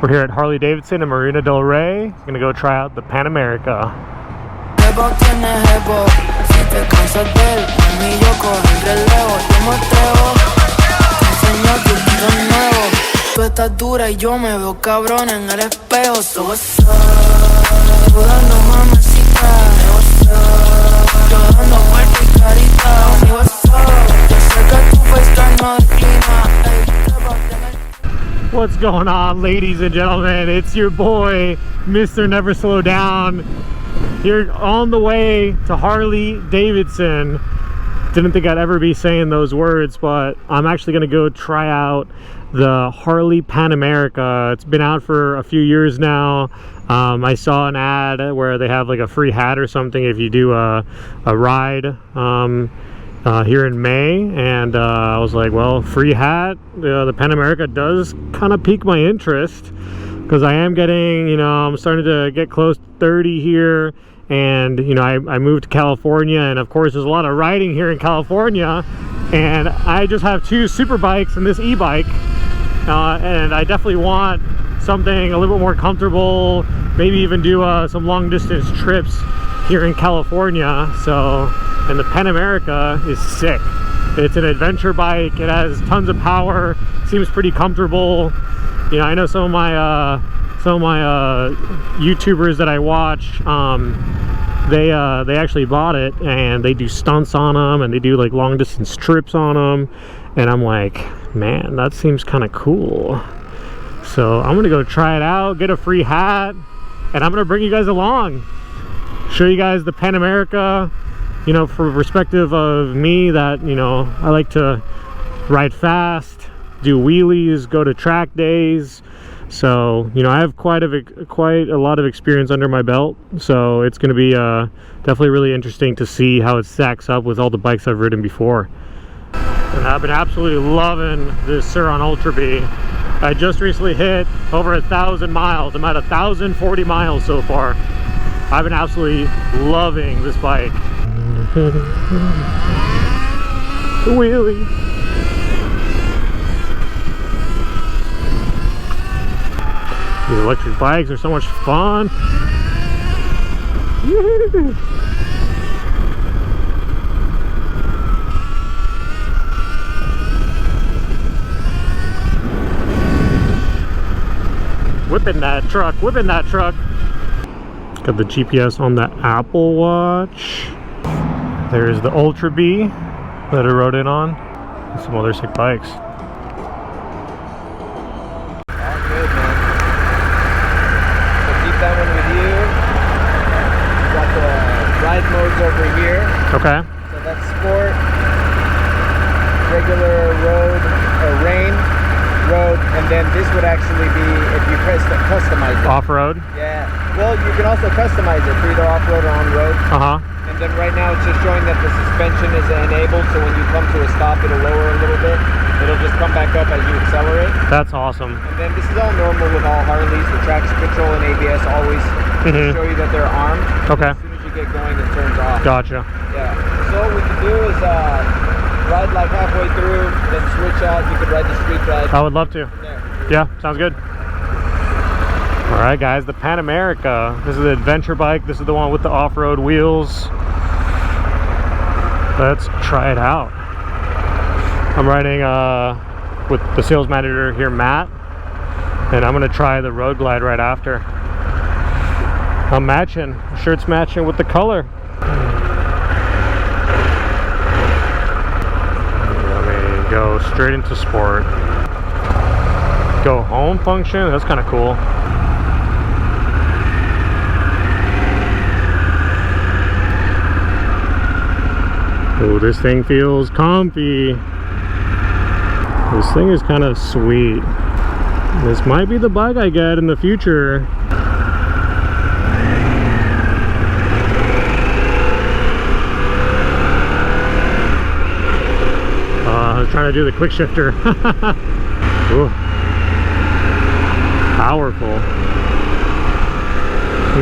We're here at Harley-Davidson in Marina del Rey. Gonna go try out the Pan America. Tú estás dura y yo me veo cabrón en el espejo. What's going on, ladies and gentlemen? It's your boy, Mr.NeverSlowDown, here on the way to Harley-Davidson. Didn't think I'd ever be saying those words, but I'm actually gonna go try out the Harley Pan America. It's been out for a few years now. I saw an ad where they have like a free hat or something if you do a ride here in May, and I was like, well, free hat, the Pan America does kind of pique my interest, because I am getting, I'm starting to get close to 30 here, and I moved to California, and of course there's a lot of riding here in California, and I just have two super bikes and this e-bike, and I definitely want something a little bit more comfortable, maybe even do some long distance trips here in California. So, and the Pan America is sick. It's an adventure bike. It has tons of power, seems pretty comfortable. I know some of my YouTubers that I watch, they actually bought it and they do stunts on them, and they do like long distance trips on them, and I'm like, man, that seems kind of cool. So I'm gonna go try it out, get a free hat, and I'm gonna bring you guys along, show you guys the Pan America, for perspective of me that, I like to ride fast, do wheelies, go to track days. So, I have quite a lot of experience under my belt. So it's going to be definitely really interesting to see how it stacks up with all the bikes I've ridden before. And I've been absolutely loving this Sur-Ron Ultra B. I just recently hit over 1,000 miles. I'm at 1,040 miles so far. I've been absolutely loving this bike. Wheelie. These electric bikes are so much fun. Whipping that truck, whipping that truck. Got the GPS on the Apple Watch. There's the Ultra B that I rode in on, and some other sick bikes. All good, man. So keep that one with you. Got the ride modes over here. Okay. So that's sport, regular road, or rain, road, and then this would actually be if you customize it. Off-road? Yeah. Well, you can also customize it for either off-road or on-road. Uh-huh. And then right now it's just showing that the suspension is enabled, so when you come to a stop, it'll lower a little bit. It'll just come back up as you accelerate. That's awesome. And then this is all normal with all Harleys. The traction control and ABS always show you that they're armed. Okay. As soon as you get going, it turns off. Gotcha. Yeah. So what you do is ride like halfway through, then switch out. You could ride the street ride. I would love to. There. Yeah, sounds good. All right, guys, the Pan America. This is the adventure bike. This is the one with the off-road wheels. Let's try it out. I'm riding with the sales manager here, Matt, and I'm gonna try the Road Glide right after. I'm matching. The shirt's matching with the color. Let me go straight into sport. Go home function. That's kind of cool. Oh, this thing feels comfy. This thing is kind of sweet. This might be the bike I get in the future. I was trying to do the quick shifter. Ooh. Powerful.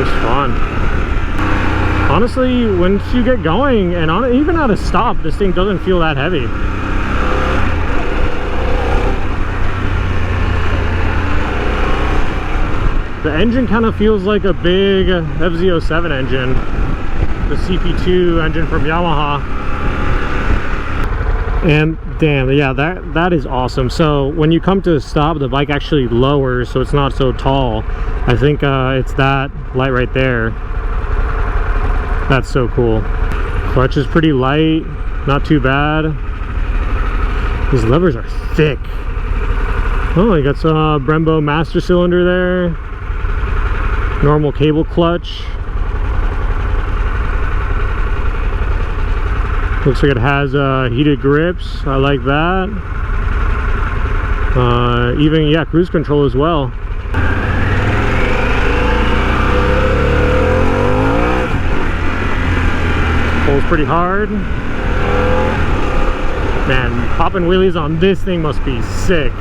It's fun. Honestly, once you get going, and even at a stop, this thing doesn't feel that heavy. The engine kind of feels like a big FZ07 engine, the CP2 engine from Yamaha. And damn, yeah, that is awesome. So when you come to a stop, the bike actually lowers, so it's not so tall. I think it's that light right there. That's so cool. Clutch is pretty light, not too bad. These levers are thick. Oh, you got some Brembo master cylinder there. Normal cable clutch. Looks like it has heated grips. I like that. Even, yeah, cruise control as well. Pulls pretty hard. Man, popping wheelies on this thing must be sick.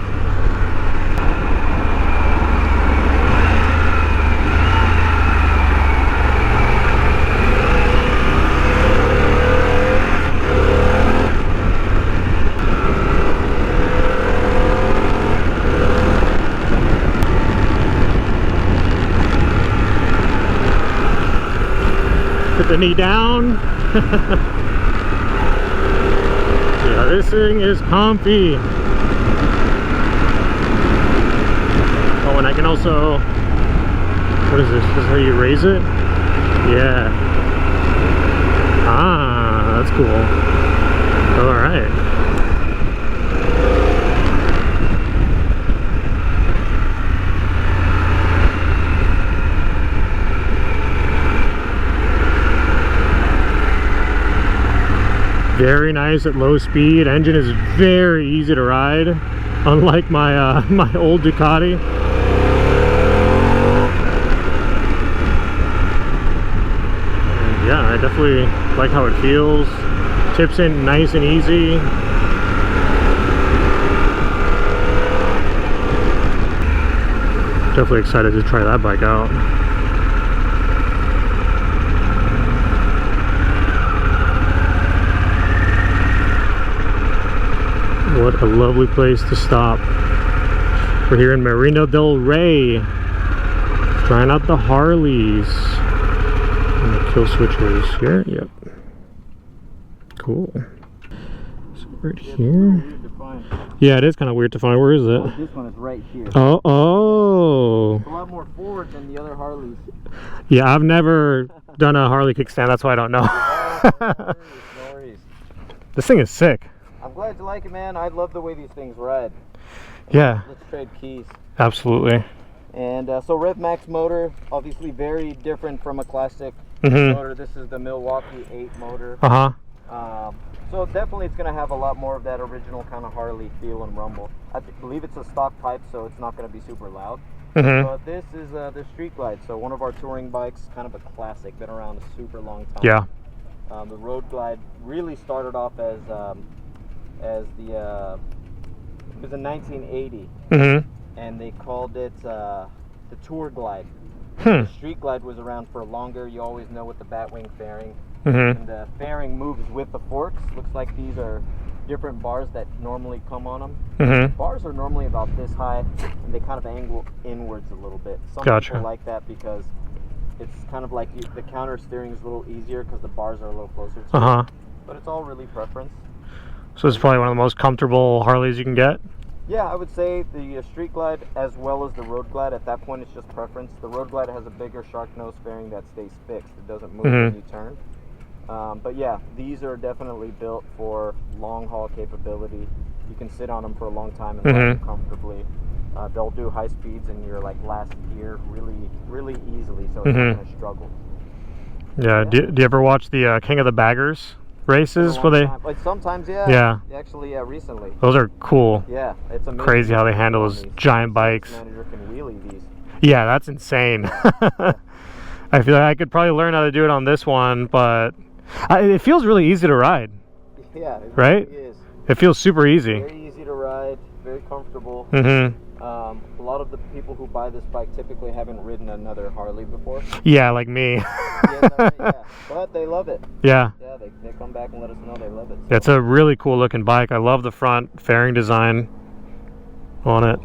Put the knee down. Yeah, this thing is comfy. Oh, and I can also, what is this? This is how you raise it? Yeah. Ah, that's cool. All right. Very nice at low speed. Engine is very easy to ride, unlike my my old Ducati. And yeah, I definitely like how it feels. Tips in nice and easy. Definitely excited to try that bike out. What a lovely place to stop. We're here in Marina del Rey, trying out the Harleys. And the kill switches here. Yep. Cool. So right here. Yeah, it is kind of weird to find. Where is it? Oh, this one is right here. Oh. It's a lot more forward than the other Harleys. Yeah, I've never done a Harley kickstand. That's why I don't know. No worries. This thing is sick. I'm glad you like it, man. I love the way these things ride. Yeah. Let's trade keys. Absolutely. And so Rev Max motor, obviously very different from a classic motor. This is the Milwaukee 8 motor. So definitely it's going to have a lot more of that original kind of Harley feel and rumble. I believe it's a stock pipe, so it's not going to be super loud. But this is the Street Glide, so one of our touring bikes, kind of a classic, been around a super long time. Yeah. The Road Glide really started off as the it was in 1980, and they called it the Tour Glide. The Street Glide was around for longer. You always know with the Batwing fairing, and the fairing moves with the forks. Looks like these are different bars that normally come on them. Bars are normally about this high, and they kind of angle inwards a little bit. Some people like that because it's kind of like the counter steering is a little easier because the bars are a little closer to it. But it's all really preference. So it's probably one of the most comfortable Harleys you can get? Yeah, I would say the Street Glide as well as the Road Glide. At that point, it's just preference. The Road Glide has a bigger shark nose fairing that stays fixed. It doesn't move when you turn. But yeah, these are definitely built for long haul capability. You can sit on them for a long time and ride them comfortably. They'll do high speeds in your like last gear really, really easily, so it's not going to struggle. Yeah. Do you ever watch the King of the Baggers races? Where they like sometimes, yeah. Yeah. Actually, recently. Those are cool. Yeah, it's amazing. Crazy how they handle those giant bikes. Manager can wheelie these. Yeah, that's insane. I feel like I could probably learn how to do it on this one, but it feels really easy to ride. Yeah, it right? really is. It feels super easy. Very easy to ride, very comfortable. A lot of the people who buy this bike typically haven't ridden another Harley before. Yeah, like me. Yeah, but they love it. Yeah. Yeah, they come back and let us know they love it. So. It's a really cool looking bike. I love the front fairing design on it.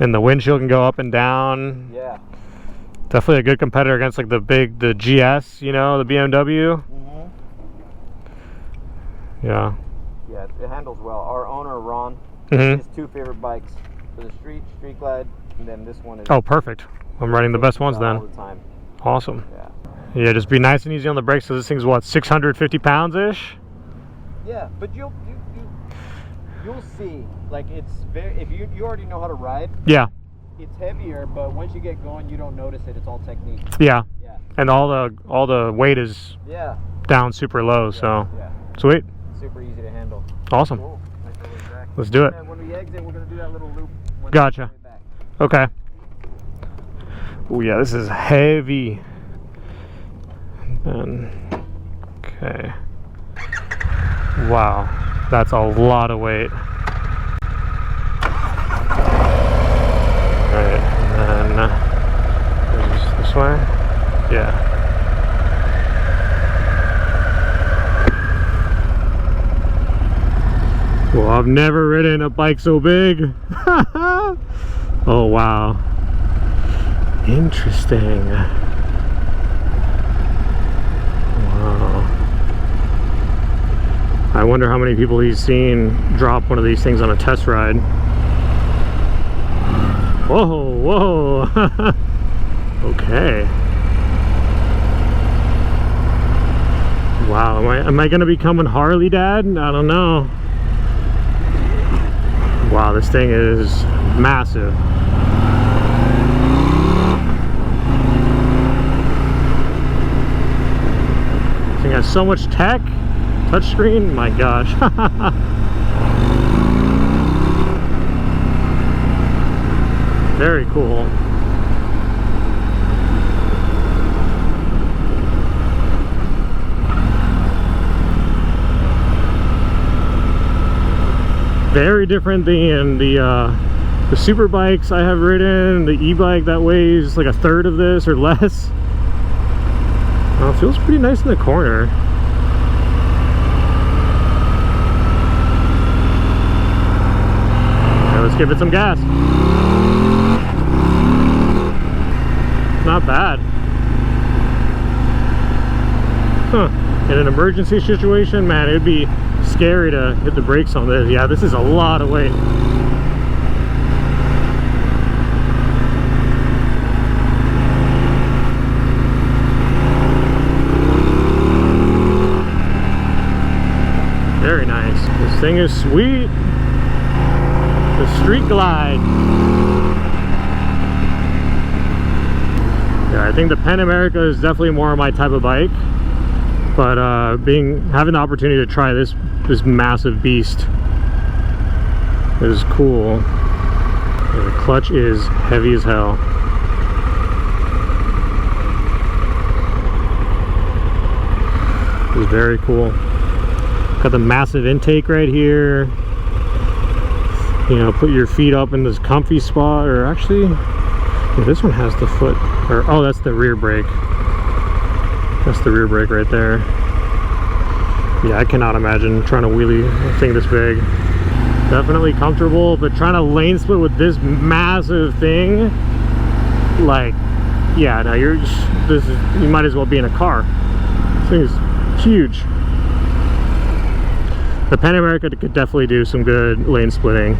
And the windshield can go up and down. Yeah. Definitely a good competitor against like the GS, you know, the BMW. Yeah. Yeah, it handles well. Our owner Ron, his two favorite bikes for the street glide, and then this one is. Oh, perfect. I'm riding the best ones then. All the time. Awesome. Yeah. Yeah, just be nice and easy on the brakes. So this thing's what, 650 pounds ish? Yeah, but you'll see. Like it's very. If you already know how to ride. Yeah. It's heavier, but once you get going, you don't notice it. It's all technique. Yeah. Yeah. And all the weight is down super low. So sweet. Super easy to handle. Awesome. Cool. Nice little track. Let's do it. And when we exit, we're gonna do that little loop. Gotcha. Back. Okay. Oh yeah, this is heavy. And okay. Wow, that's a lot of weight. Alright, and then this way? Yeah. Well, I've never ridden a bike so big. Oh wow. Interesting. Wow. I wonder how many people he's seen drop one of these things on a test ride. Whoa, whoa. Okay. Wow, am I gonna become a Harley dad? I don't know. Wow, this thing is massive. This thing has so much tech. Touchscreen, my gosh. Very cool. Very different than the super bikes I have ridden, the e-bike that weighs like a third of this or less. Well, it feels pretty nice in the corner. Okay, let's give it some gas. Not bad. Huh. In an emergency situation, man, it would be scary to hit the brakes on this. Yeah, this is a lot of weight. Very nice. This thing is sweet. The Street Glide. Yeah, I think the Pan America is definitely more my type of bike. But having the opportunity to try this massive beast is cool. Yeah, the clutch is heavy as hell. It's very cool. Got the massive intake right here. You know, put your feet up in this comfy spot, or actually, yeah, this one has the foot, or oh, that's the rear brake. That's the rear brake right there. Yeah, I cannot imagine trying to wheelie a thing this big. Definitely comfortable, but trying to lane split with this massive thing, like, yeah, no, you might as well be in a car. This thing is huge. The Pan America could definitely do some good lane splitting.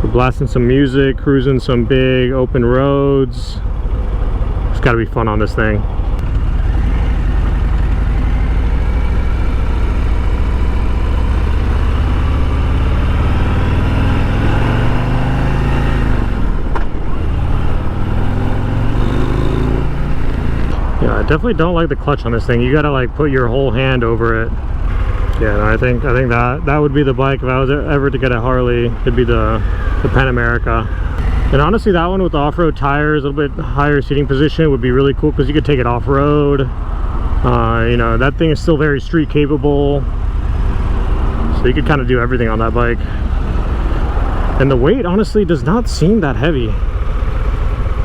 We're blasting some music, cruising some big open roads. It's got to be fun on this thing. Yeah, I definitely don't like the clutch on this thing. You gotta like put your whole hand over it. Yeah, no, I think that would be the bike if I was ever to get a Harley. It'd be the Pan America. And honestly, that one with the off-road tires, a little bit higher seating position, would be really cool because you could take it off-road. You know, that thing is still very street capable, so you could kind of do everything on that bike. And the weight honestly does not seem that heavy.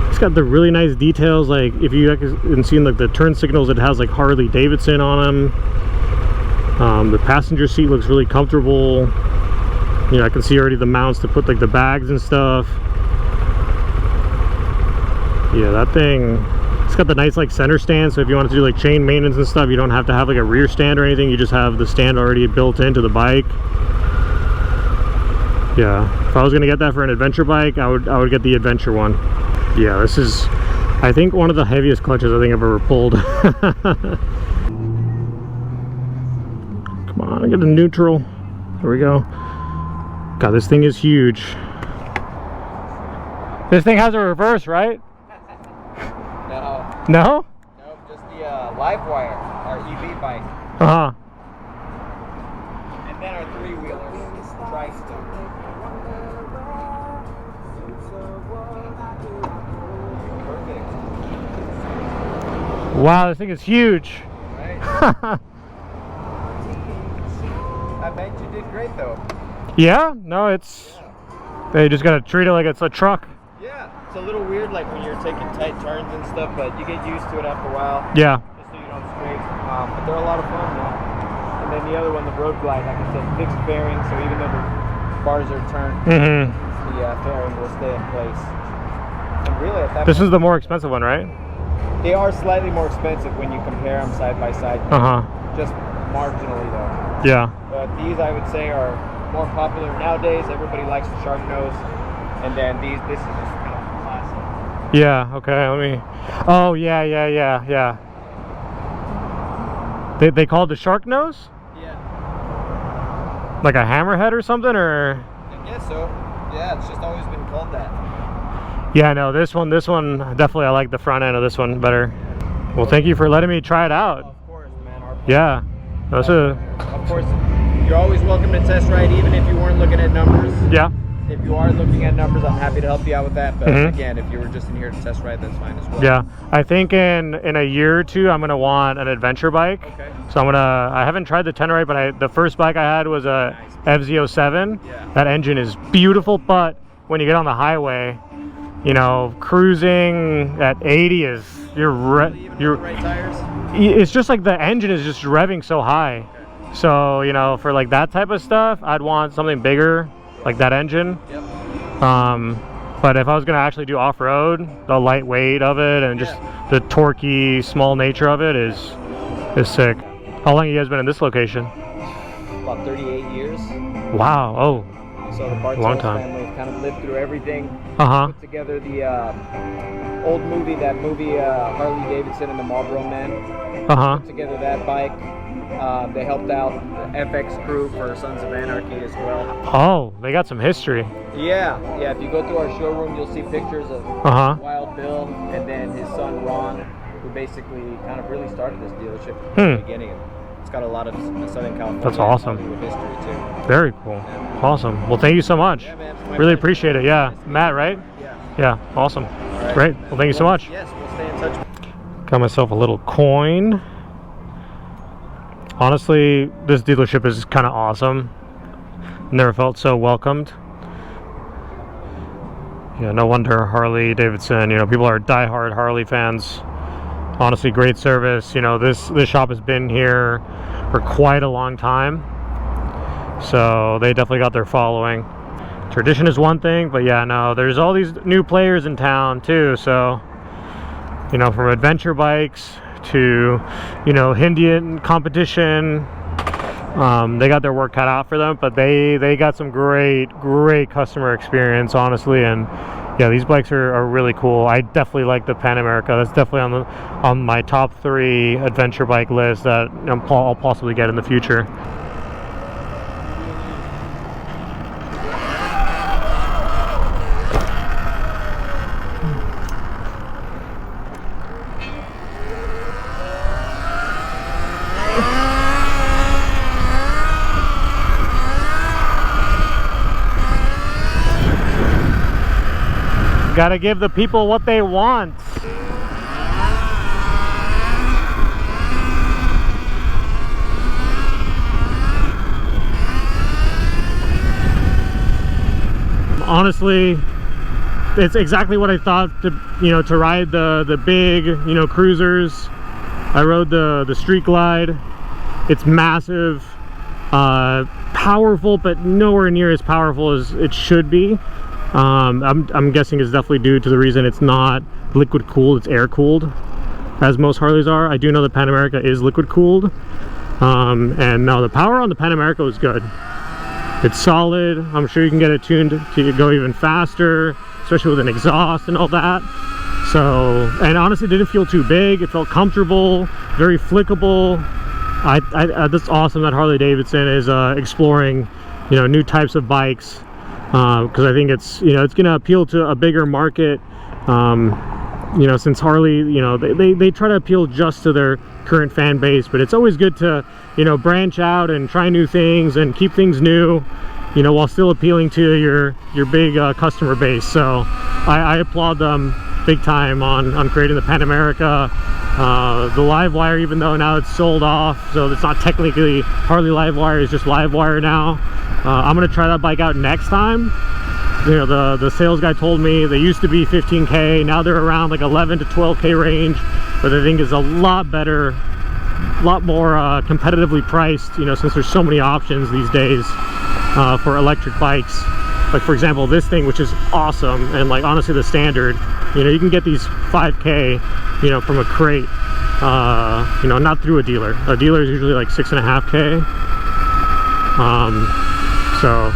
It's got the really nice details, like if you can see like the turn signals, it has like Harley-Davidson on them. The passenger seat looks really comfortable. You know, I can see already the mounts to put like the bags and stuff. Yeah, that thing, it's got the nice like center stand, so if you want to do like chain maintenance and stuff, you don't have to have like a rear stand or anything. You just have the stand already built into the bike. Yeah, if I was gonna get that for an adventure bike, I would get the adventure one. Yeah, this is, I think, one of the heaviest clutches I think I've ever pulled. Come on, I get a neutral. There we go. God, this thing is huge. This thing has a reverse, right? No. No? Nope, just the live wire, our EV bike. Uh-huh. And then our three-wheelers, tri-stick. Perfect. Wow, this thing is huge. Right? I bet you did great though. Yeah? No, it's... They just gotta treat it like it's a truck. Yeah, it's a little weird like when you're taking tight turns and stuff, but you get used to it after a while. Yeah. Just so you don't scrape. But they're a lot of fun, man. And then the other one, the Road Glide, like I said, fixed fairing, so even though the bars are turned, the fairing will stay in place. And really, at that This is the more expensive one, right? they are slightly more expensive when you compare them side by side. Just marginally though. Yeah. But these, I would say, are more popular nowadays. Everybody likes the shark nose, and then this is just kind of classic. Yeah, okay, let me... Oh, yeah. They call it the shark nose? Yeah. Like a hammerhead or something, or...? I guess so. Yeah, it's just always been called that. Yeah, no, this one, definitely I like the front end of this one better. Well, thank you for letting me try it out. Of course, man. Our Yeah. That's Of course, you're always welcome to test ride, even if you weren't looking at numbers. Yeah. If you are looking at numbers, I'm happy to help you out with that. But again, if you were just in here to test ride, that's fine as well. Yeah. I think in a year or two, I'm gonna want an adventure bike. Okay. So I haven't tried the Tenderite, but the first bike I had was a FZ07. Yeah. That engine is beautiful, but when you get on the highway, you know, cruising at 80 is Even with the right tires. it's just like the engine is just revving so high. Okay. So, you know, for like that type of stuff, I'd want something bigger, like that engine. Yep. But if I was gonna actually do off-road, the lightweight of it and just the torquey, small nature of it is sick. How long have you guys been in this location? About 38 years. Wow. Oh. So the Bartels family has kind of lived through everything. Put together the old movie, Harley-Davidson and the Marlboro Men. Put together that bike. They helped out the FX crew for Sons of Anarchy as well. Oh, they got some history. Yeah. If you go through our showroom, you'll see pictures of Wild Bill and then his son Ron, who basically kind of really started this dealership from the beginning. It's got a lot of Southern California. That's awesome. History too. Very cool. Yeah. Awesome. Well, thank you so much. Yeah, man, really appreciate it. Yeah. Matt, right? Yeah. Awesome. Right. Great. Well, thank you so much. Yes, we'll stay in touch. Got myself a little coin. Honestly, this dealership is kind of awesome. Never felt so welcomed. Yeah, no wonder Harley-Davidson, you know, people are diehard Harley fans. Honestly, great service. You know, this shop has been here for quite a long time, so they definitely got their following. Tradition is one thing, but yeah, no, there's all these new players in town too. So, you know, from adventure bikes to, you know, Indian competition, they got their work cut out for them, but they got some great customer experience, honestly. And yeah, these bikes are really cool. I definitely like the Pan America. That's definitely on my top 3 adventure bike list that I'll possibly get in the future. Gotta give the people what they want. Honestly, it's exactly what I thought to ride the big, cruisers. I rode the Street Glide. It's massive, powerful, but nowhere near as powerful as it should be. I'm guessing it's definitely due to the reason it's not liquid cooled, it's air cooled, as most Harleys are. I do know the Pan America is liquid cooled. And no, the power on the Pan America was good. It's solid. I'm sure you can get it tuned to go even faster, especially with an exhaust and all that. So, and honestly, it didn't feel too big. It felt comfortable, very flickable. That's awesome that Harley-Davidson is exploring, you know, new types of bikes, because I think it's, you know, it's going to appeal to a bigger market. You know, since Harley, you know, they try to appeal just to their current fan base, but it's always good to, you know, branch out and try new things and keep things new, you know, while still appealing to your big customer base. So I applaud them big time on creating the Pan America. The live wire, even though now it's sold off, so it's not technically Harley live wire, it's just live wire now. I'm gonna try that bike out next time. You know, the sales guy told me they used to be 15K, now they're around like 11 to 12K range, but I think is a lot better, a lot more competitively priced, you know, since there's so many options these days for electric bikes. Like, for example, this thing, which is awesome, and like honestly the standard, you know, you can get these 5K, you know, from a crate, you know, not through a dealer. A dealer is usually like 6.5K. So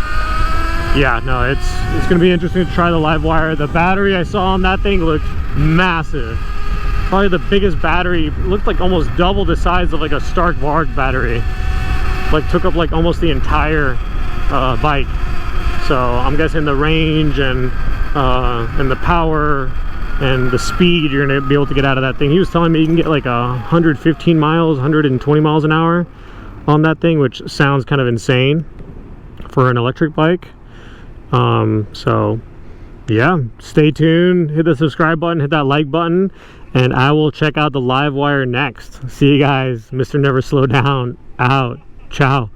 yeah, no, it's gonna be interesting to try the live wire. The battery I saw on that thing looked massive. Probably the biggest battery, looked like almost double the size of like a Stark Varg battery. Like took up like almost the entire bike. So I'm guessing the range and the power and the speed you're gonna be able to get out of that thing. He was telling me you can get like 115 miles, 120 miles an hour on that thing, which sounds kind of insane for an electric bike. So yeah, stay tuned, hit the subscribe button, hit that like button, and I will check out the live wire next. See you guys. Mr. Never Slow Down out. Ciao.